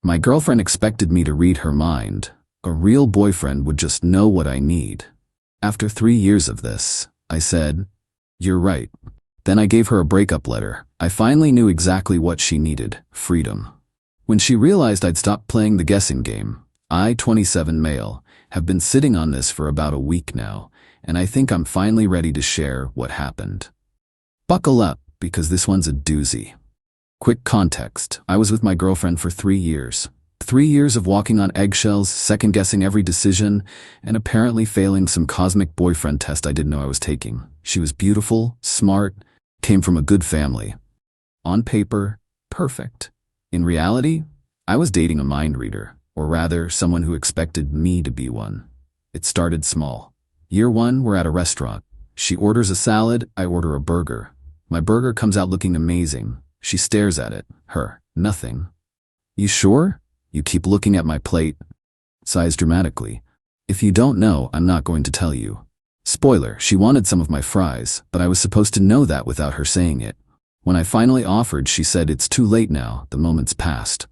My girlfriend expected me to read her mind. A real boyfriend would just know what I need. After 3 years of this, I said, "You're right." Then I gave her a breakup letter. I finally knew exactly what she needed: freedom. When she realized I'd stopped playing the guessing game, I, 27 male, have been sitting on this for about a week now, and I think I'm finally ready to share what happened. Buckle up, because this one's a doozy. Quick context: I was with my girlfriend for 3 years. 3 years of walking on eggshells, second-guessing every decision, and apparently failing some cosmic boyfriend test I didn't know I was taking. She was beautiful, smart, came from a good family. On paper, perfect. In reality, I was dating a mind reader, or rather, someone who expected me to be one. It started small. Year 1, we're at a restaurant. She orders a salad, I order a burger. My burger comes out looking amazing. She stares at it. Her, nothing. "You sure? You keep looking at my plate." Sighs dramatically. "If you don't know, I'm not going to tell you." Spoiler, she wanted some of my fries, but I was supposed to know that without her saying it. When I finally offered, she said, "It's too late now, the moment's past."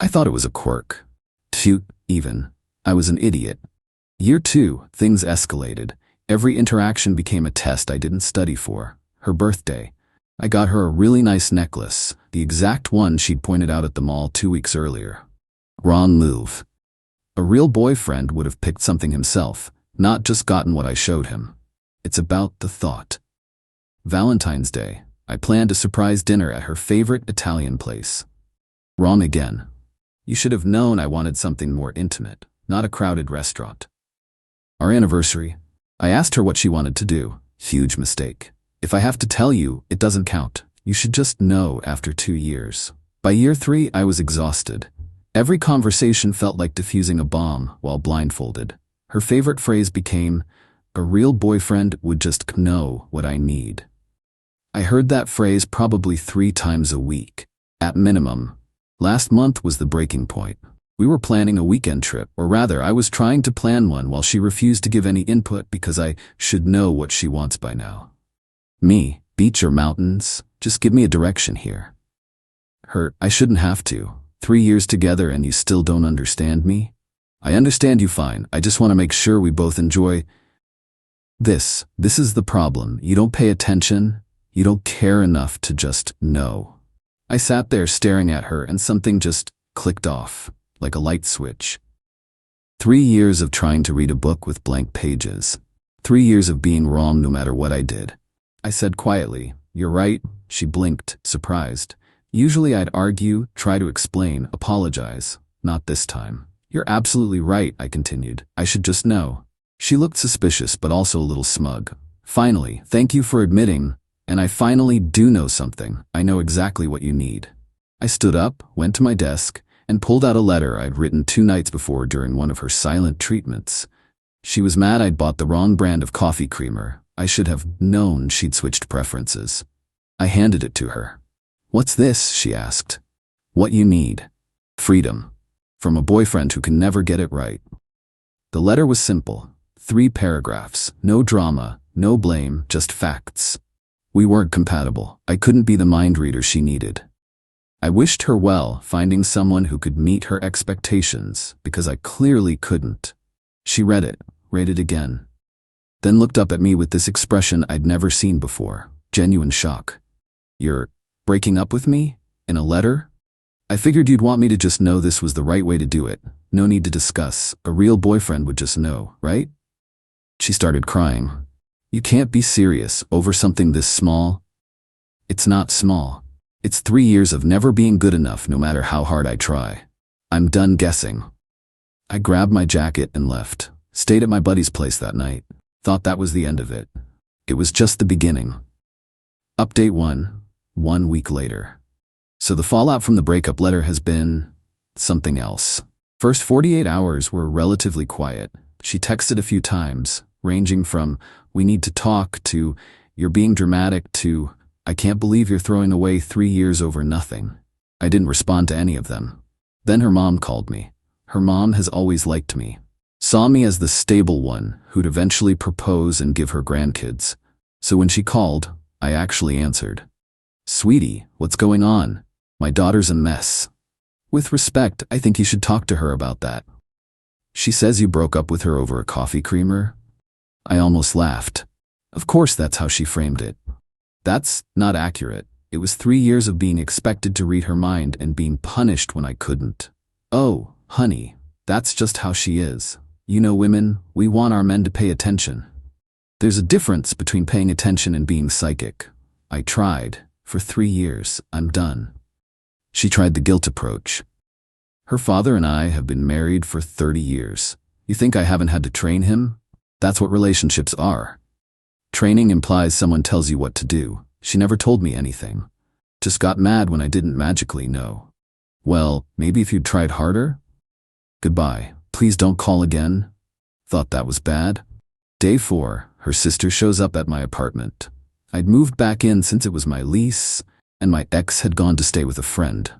I thought it was a quirk. Cute, even. I was an idiot. Year 2, things escalated. Every interaction became a test I didn't study for. Her birthday. I got her a really nice necklace, the exact one she'd pointed out at the mall 2 weeks earlier. Wrong move. A real boyfriend would have picked something himself, not just gotten what I showed him. It's about the thought. Valentine's Day. I planned a surprise dinner at her favorite Italian place. Wrong again. You should have known I wanted something more intimate, not a crowded restaurant. Our anniversary. I asked her what she wanted to do. Huge mistake. If I have to tell you, it doesn't count. You should just know after 2 years. By year 3, I was exhausted. Every conversation felt like defusing a bomb while blindfolded. Her favorite phrase became, "A real boyfriend would just know what I need." I heard that phrase probably 3 times a week, at minimum. Last month was the breaking point. We were planning a weekend trip, or rather, I was trying to plan one while she refused to give any input because I should know what she wants by now. Me, beach or mountains, just give me a direction here. Her, I shouldn't have to. 3 years together and you still don't understand me? I understand you fine, I just want to make sure we both enjoy this. This is the problem. You don't pay attention. You don't care enough to just know. I sat there staring at her and something just clicked off, like a light switch. 3 years of trying to read a book with blank pages. 3 years of being wrong no matter what I did. I said quietly, "You're right." She blinked, surprised. Usually I'd argue, try to explain, apologize. Not this time. "You're absolutely right," I continued. "I should just know." She looked suspicious but also a little smug. "Finally, thank you for admitting, and I finally do know something. I know exactly what you need." I stood up, went to my desk, and pulled out a letter I'd written 2 nights before during one of her silent treatments. She was mad I'd bought the wrong brand of coffee creamer. I should have known she'd switched preferences. I handed it to her. "What's this?" she asked. "What you need. Freedom. From a boyfriend who can never get it right." The letter was simple. 3 paragraphs. No drama, no blame, just facts. We weren't compatible. I couldn't be the mind reader she needed. I wished her well, finding someone who could meet her expectations, because I clearly couldn't. She read it again, then looked up at me with this expression I'd never seen before. Genuine shock. "You're breaking up with me? In a letter?" I figured you'd want me to just know this was the right way to do it. No need to discuss. A real boyfriend would just know, right? She started crying. "You can't be serious over something this small." "It's not small. It's 3 years of never being good enough no matter how hard I try. I'm done guessing." I grabbed my jacket and left. Stayed at my buddy's place that night. Thought that was the end of it. It was just the beginning. Update 1 week later. So the fallout from the breakup letter has been something else. First 48 hours were relatively quiet. She texted a few times, ranging from, "We need to talk," to, "You're being dramatic," to, "I can't believe you're throwing away 3 years over nothing." I didn't respond to any of them. Then her mom called me. Her mom has always liked me. Saw me as the stable one who'd eventually propose and give her grandkids. So when she called, I actually answered. "Sweetie, what's going on? My daughter's a mess." With respect, I think you should talk to her about that. She says you broke up with her over a coffee creamer? I almost laughed. Of course that's how she framed it. That's not accurate. It was 3 years of being expected to read her mind and being punished when I couldn't. Oh, honey, that's just how she is. You know women, we want our men to pay attention. There's a difference between paying attention and being psychic. I tried. For 3 years, I'm done. She tried the guilt approach. Her father and I have been married for 30 years. You think I haven't had to train him? That's what relationships are. Training implies someone tells you what to do. She never told me anything. Just got mad when I didn't magically know. Well, maybe if you'd tried harder? Goodbye. Please don't call again. Thought that was bad. Day 4, her sister shows up at my apartment. I'd moved back in since it was my lease, and my ex had gone to stay with a friend.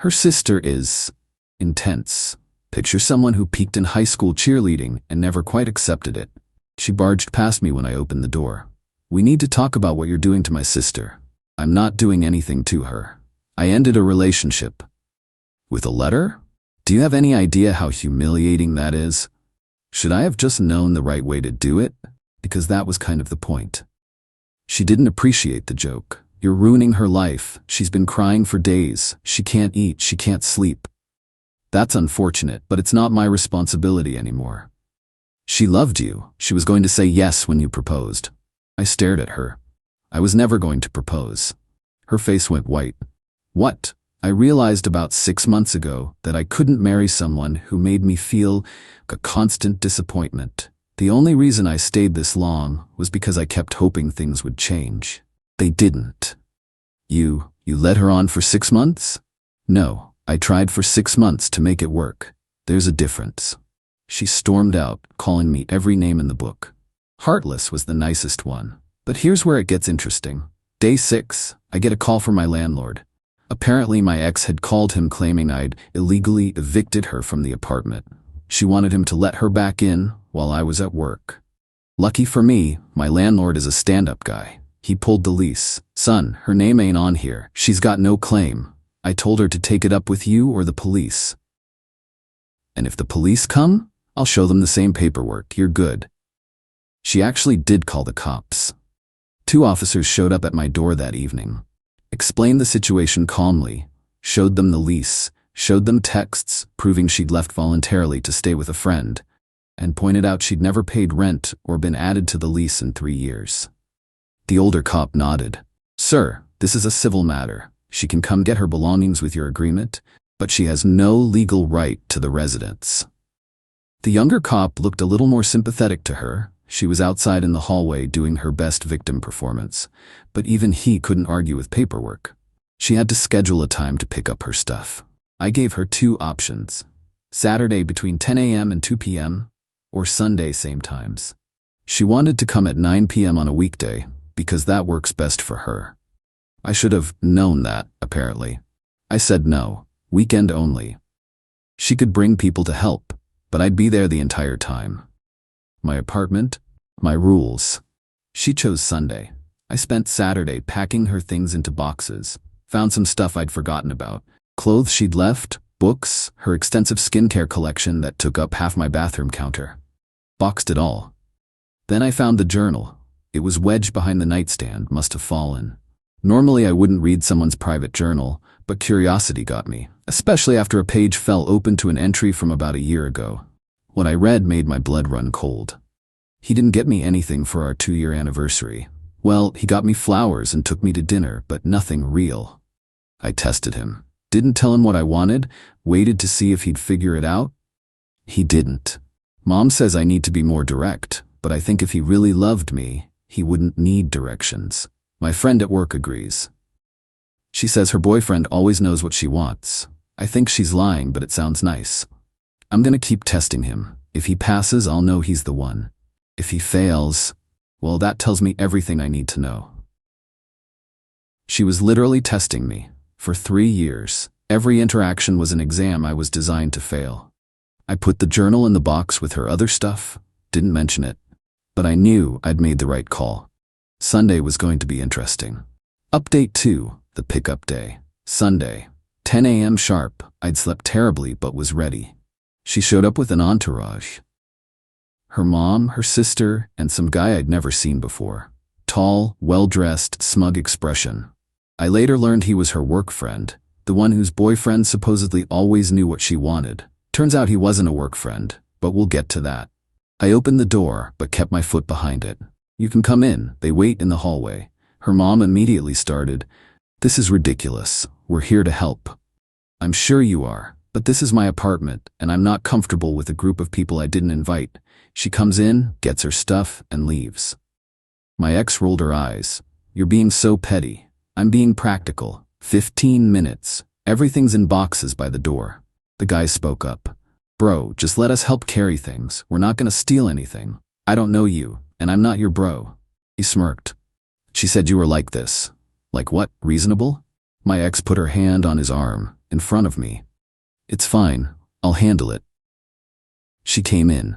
Her sister is intense. Picture someone who peaked in high school cheerleading and never quite accepted it. She barged past me when I opened the door. We need to talk about what you're doing to my sister. I'm not doing anything to her. I ended a relationship. With a letter? Do you have any idea how humiliating that is? Should I have just known the right way to do it? Because that was kind of the point. She didn't appreciate the joke. You're ruining her life. She's been crying for days. She can't eat. She can't sleep. That's unfortunate, but it's not my responsibility anymore. She loved you. She was going to say yes when you proposed. I stared at her. I was never going to propose. Her face went white. What? I realized about 6 months ago that I couldn't marry someone who made me feel a constant disappointment. The only reason I stayed this long was because I kept hoping things would change. They didn't. You led her on for 6 months? No, I tried for 6 months to make it work. There's a difference. She stormed out, calling me every name in the book. Heartless was the nicest one. But here's where it gets interesting. Day 6, I get a call from my landlord. Apparently my ex had called him claiming I'd illegally evicted her from the apartment. She wanted him to let her back in while I was at work. Lucky for me, my landlord is a stand-up guy. He pulled the lease. Son, her name ain't on here. She's got no claim. I told her to take it up with you or the police. And if the police come, I'll show them the same paperwork. You're good. She actually did call the cops. 2 officers showed up at my door that evening. Explained the situation calmly, showed them the lease, showed them texts proving she'd left voluntarily to stay with a friend, and pointed out she'd never paid rent or been added to the lease in 3 years. The older cop nodded. Sir, this is a civil matter. She can come get her belongings with your agreement, but she has no legal right to the residence. The younger cop looked a little more sympathetic to her. She was outside in the hallway doing her best victim performance, but even he couldn't argue with paperwork. She had to schedule a time to pick up her stuff. I gave her 2 options: Saturday between 10 a.m. and 2 p.m., or Sunday same times. She wanted to come at 9 p.m. on a weekday, because that works best for her. I should have known that, apparently. I said no, weekend only. She could bring people to help, but I'd be there the entire time. My apartment, my rules. She chose Sunday. I spent Saturday packing her things into boxes, found some stuff I'd forgotten about, clothes she'd left, books, her extensive skincare collection that took up half my bathroom counter. Boxed it all. Then I found the journal. It was wedged behind the nightstand, must have fallen. Normally I wouldn't read someone's private journal, but curiosity got me, especially after a page fell open to an entry from about a year ago. What I read made my blood run cold. He didn't get me anything for our 2-year anniversary. Well, he got me flowers and took me to dinner, but nothing real. I tested him. Didn't tell him what I wanted, waited to see if he'd figure it out. He didn't. Mom says I need to be more direct, but I think if he really loved me, he wouldn't need directions. My friend at work agrees. She says her boyfriend always knows what she wants. I think she's lying, but it sounds nice. I'm gonna keep testing him. If he passes, I'll know he's the one. If he fails, well, that tells me everything I need to know. She was literally testing me. For 3 years, every interaction was an exam I was designed to fail. I put the journal in the box with her other stuff, didn't mention it, but I knew I'd made the right call. Sunday was going to be interesting. Update 2, the pickup day. Sunday. 10 a.m. sharp. I'd slept terribly but was ready. She showed up with an entourage. Her mom, her sister, and some guy I'd never seen before. Tall, well-dressed, smug expression. I later learned he was her work friend, the one whose boyfriend supposedly always knew what she wanted. Turns out he wasn't a work friend, but we'll get to that. I opened the door, but kept my foot behind it. You can come in, they wait in the hallway. Her mom immediately started, "This is ridiculous. We're here to help." "I'm sure you are, but this is my apartment, and I'm not comfortable with a group of people I didn't invite." She comes in, gets her stuff, and leaves. My ex rolled her eyes. "You're being so petty." "I'm being practical. 15 minutes. Everything's in boxes by the door." The guy spoke up. "Bro, just let us help carry things. We're not gonna steal anything. I don't know you, and I'm not your bro." He smirked. "She said you were like this." "Like what? Reasonable?" My ex put her hand on his arm, in front of me. "It's fine. I'll handle it." She came in.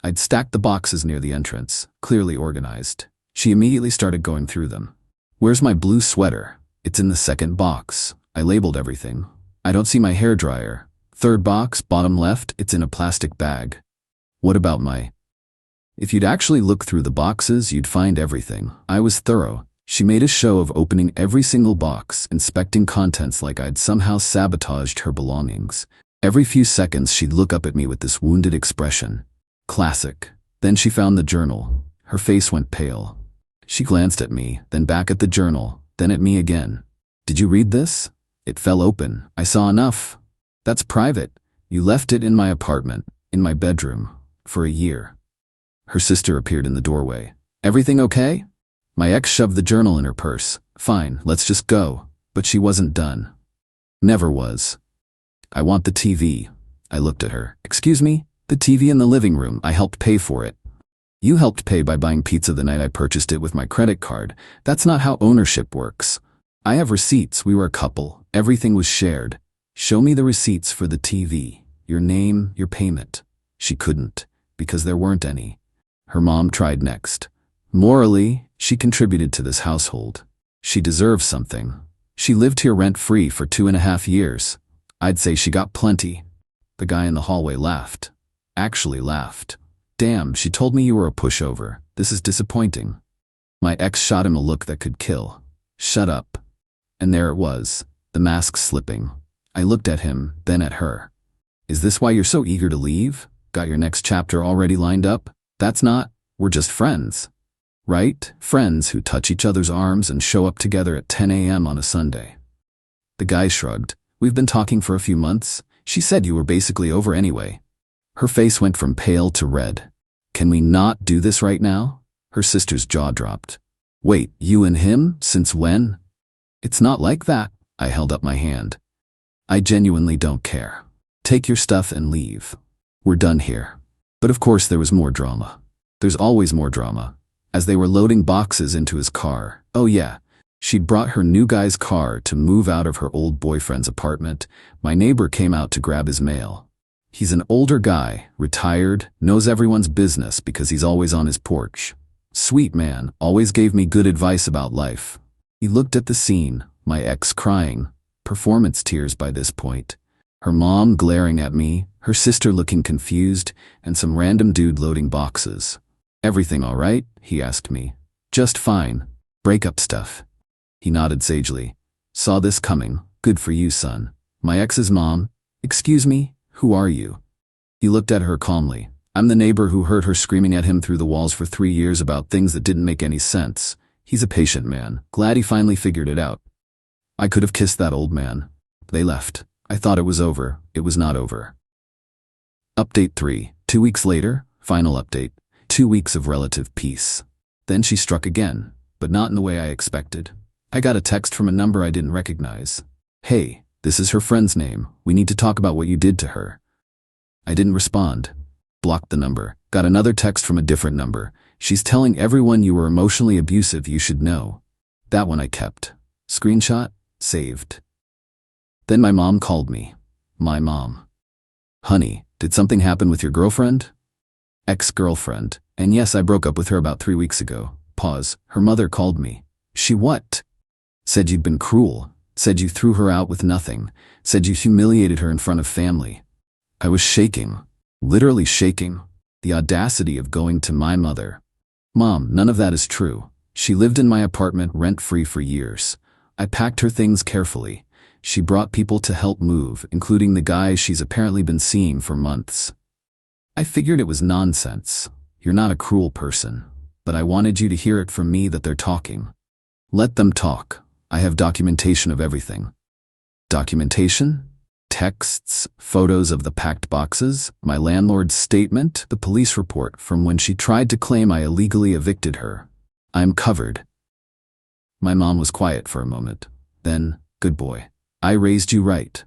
I'd stacked the boxes near the entrance, clearly organized. She immediately started going through them. "Where's my blue sweater?" "It's in the second box." I labeled everything. "I don't see my hairdryer." "Third box, bottom left, it's in a plastic bag." "What about my—" "If you'd actually look through the boxes, you'd find everything." I was thorough. She made a show of opening every single box, inspecting contents like I'd somehow sabotaged her belongings. Every few seconds she'd look up at me with this wounded expression. Classic. Then she found the journal. Her face went pale. She glanced at me, then back at the journal, then at me again. "Did you read this?" "It fell open. I saw enough." "That's private. You left it in my apartment, in my bedroom, for a year." Her sister appeared in the doorway. "Everything okay?" My ex shoved the journal in her purse. "Fine, let's just go." But she wasn't done. Never was. "I want the TV." I looked at her. "Excuse me?" "The TV in the living room. I helped pay for it." "You helped pay by buying pizza the night I purchased it with my credit card. That's not how ownership works." "I have receipts. We were a couple. Everything was shared." "Show me the receipts for the TV. Your name, your payment." She couldn't, because there weren't any. Her mom tried next. "Morally, she contributed to this household. She deserves something. She lived here rent-free for 2.5 years. I'd say she got plenty." The guy in the hallway laughed. Actually laughed. "Damn, she told me you were a pushover. This is disappointing." My ex shot him a look that could kill. "Shut up." And there it was, the mask slipping. I looked at him, then at her. "Is this why you're so eager to leave? Got your next chapter already lined up?" "That's not. We're just friends." "Right? Friends who touch each other's arms and show up together at 10 a.m. on a Sunday." The guy shrugged. "We've been talking for a few months. She said you were basically over anyway." Her face went from pale to red. "Can we not do this right now?" Her sister's jaw dropped. "Wait, you and him? Since when?" "It's not like that." I held up my hand. "I genuinely don't care. Take your stuff and leave. We're done here." But of course there was more drama. There's always more drama. As they were loading boxes into his car, oh yeah, she'd brought her new guy's car to move out of her old boyfriend's apartment. My neighbor came out to grab his mail. He's an older guy, retired, knows everyone's business because he's always on his porch. Sweet man, always gave me good advice about life. He looked at the scene, my ex crying, performance tears by this point. Her mom glaring at me, her sister looking confused, and some random dude loading boxes. "Everything all right?" he asked me. "Just fine. Breakup stuff." He nodded sagely. "Saw this coming. Good for you, son." My ex's mom. "Excuse me? Who are you?" He looked at her calmly. "I'm the neighbor who heard her screaming at him through the walls for 3 years about things that didn't make any sense. He's a patient man. Glad he finally figured it out." I could have kissed that old man. They left. I thought it was over. It was not over. Update 3. 2 weeks later, final update. 2 weeks of relative peace. Then she struck again, but not in the way I expected. I got a text from a number I didn't recognize. "Hey, this is her friend's name. We need to talk about what you did to her." I didn't respond. Blocked the number. Got another text from a different number. "She's telling everyone you were emotionally abusive. You should know." That one I kept. Screenshot. Saved. Then my mom called me. My mom. "Honey, did something happen with your girlfriend?" Ex-girlfriend. "And yes, I broke up with her about 3 weeks ago." Pause. "Her mother called me." "She what?" "Said you'd been cruel." Said you threw her out with nothing. Said you humiliated her in front of family. I was shaking. Literally shaking. The audacity of going to my mother. Mom, none of that is true. She lived in my apartment rent-free for years. I packed her things carefully. She brought people to help move, including the guy she's apparently been seeing for months. I figured it was nonsense. You're not a cruel person. But I wanted you to hear it from me that they're talking. Let them talk. I have documentation of everything. Documentation? Texts, photos of the packed boxes, my landlord's statement, the police report from when she tried to claim I illegally evicted her. I'm covered. My mom was quiet for a moment. Then, good boy. I raised you right.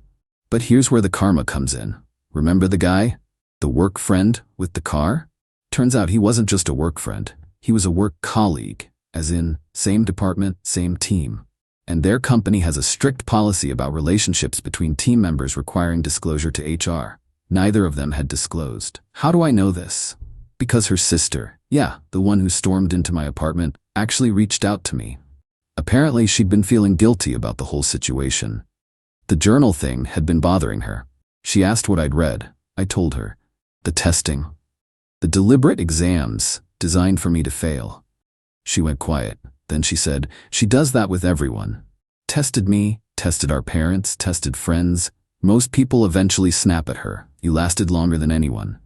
But here's where the karma comes in. Remember the guy? The work friend with the car? Turns out he wasn't just a work friend. He was a work colleague, as in, same department, same team. And their company has a strict policy about relationships between team members requiring disclosure to HR. Neither of them had disclosed. How do I know this? Because her sister, yeah, the one who stormed into my apartment, actually reached out to me. Apparently she'd been feeling guilty about the whole situation. The journal thing had been bothering her. She asked what I'd read. I told her. The testing. The deliberate exams designed for me to fail. She went quiet. Then she said, she does that with everyone. Tested me, tested our parents, tested friends. Most people eventually snap at her. You lasted longer than anyone.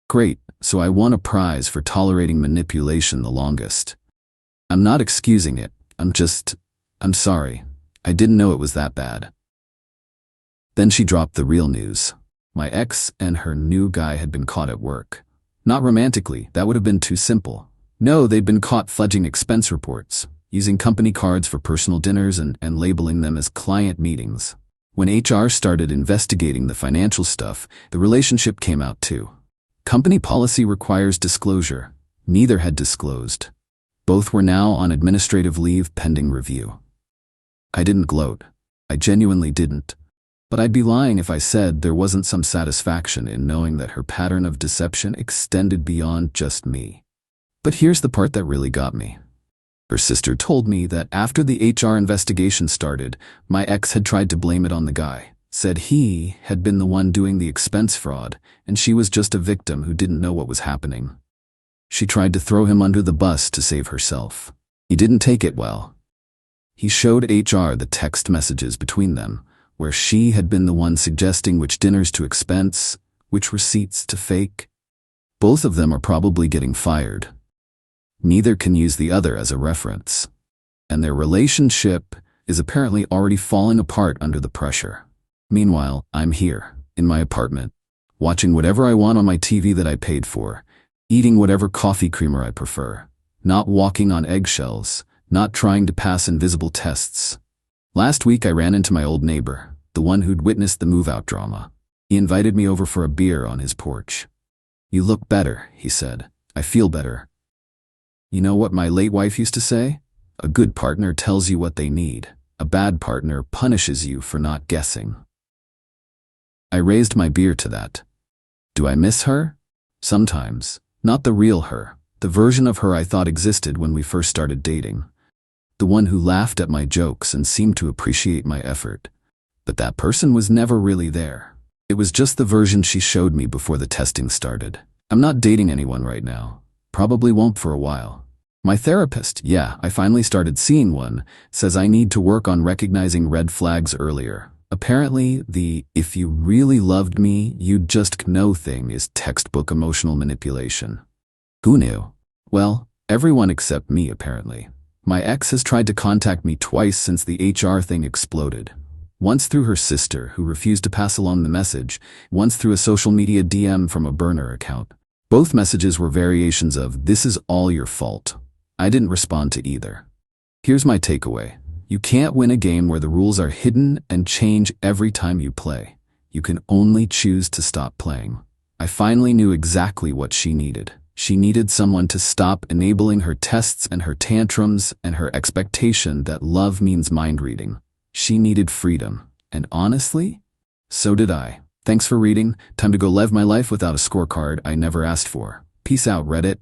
Great, so I won a prize for tolerating manipulation the longest. I'm not excusing it. I'm sorry. I didn't know it was that bad. Then she dropped the real news. My ex and her new guy had been caught at work. Not romantically, that would have been too simple. No, they'd been caught fudging expense reports, using company cards for personal dinners and labeling them as client meetings. When HR started investigating the financial stuff, the relationship came out too. Company policy requires disclosure. Neither had disclosed. Both were now on administrative leave pending review. I didn't gloat. I genuinely didn't. But I'd be lying if I said there wasn't some satisfaction in knowing that her pattern of deception extended beyond just me. But here's the part that really got me. Her sister told me that after the HR investigation started, my ex had tried to blame it on the guy, said he had been the one doing the expense fraud, and she was just a victim who didn't know what was happening. She tried to throw him under the bus to save herself. He didn't take it well. He showed HR the text messages between them, where she had been the one suggesting which dinners to expense, which receipts to fake. Both of them are probably getting fired. Neither can use the other as a reference. And their relationship is apparently already falling apart under the pressure. Meanwhile, I'm here, in my apartment, watching whatever I want on my TV that I paid for, eating whatever coffee creamer I prefer, not walking on eggshells, not trying to pass invisible tests. Last week I ran into my old neighbor, the one who'd witnessed the move-out drama. He invited me over for a beer on his porch. You look better, he said. I feel better. You know what my late wife used to say? A good partner tells you what they need. A bad partner punishes you for not guessing. I raised my beer to that. Do I miss her? Sometimes. Not the real her, the version of her I thought existed when we first started dating. The one who laughed at my jokes and seemed to appreciate my effort. But that person was never really there. It was just the version she showed me before the testing started. I'm not dating anyone right now. Probably won't for a while. My therapist, yeah, I finally started seeing one, says I need to work on recognizing red flags earlier. Apparently, the "if you really loved me, you'd just know" thing is textbook emotional manipulation. Who knew? Well, everyone except me, apparently. My ex has tried to contact me twice since the HR thing exploded. Once through her sister, who refused to pass along the message, once through a social media DM from a burner account. Both messages were variations of, "This is all your fault." I didn't respond to either. Here's my takeaway. You can't win a game where the rules are hidden and change every time you play. You can only choose to stop playing. I finally knew exactly what she needed. She needed someone to stop enabling her tests and her tantrums and her expectation that love means mind reading. She needed freedom. And honestly, so did I. Thanks for reading. Time to go live my life without a scorecard I never asked for. Peace out, Reddit.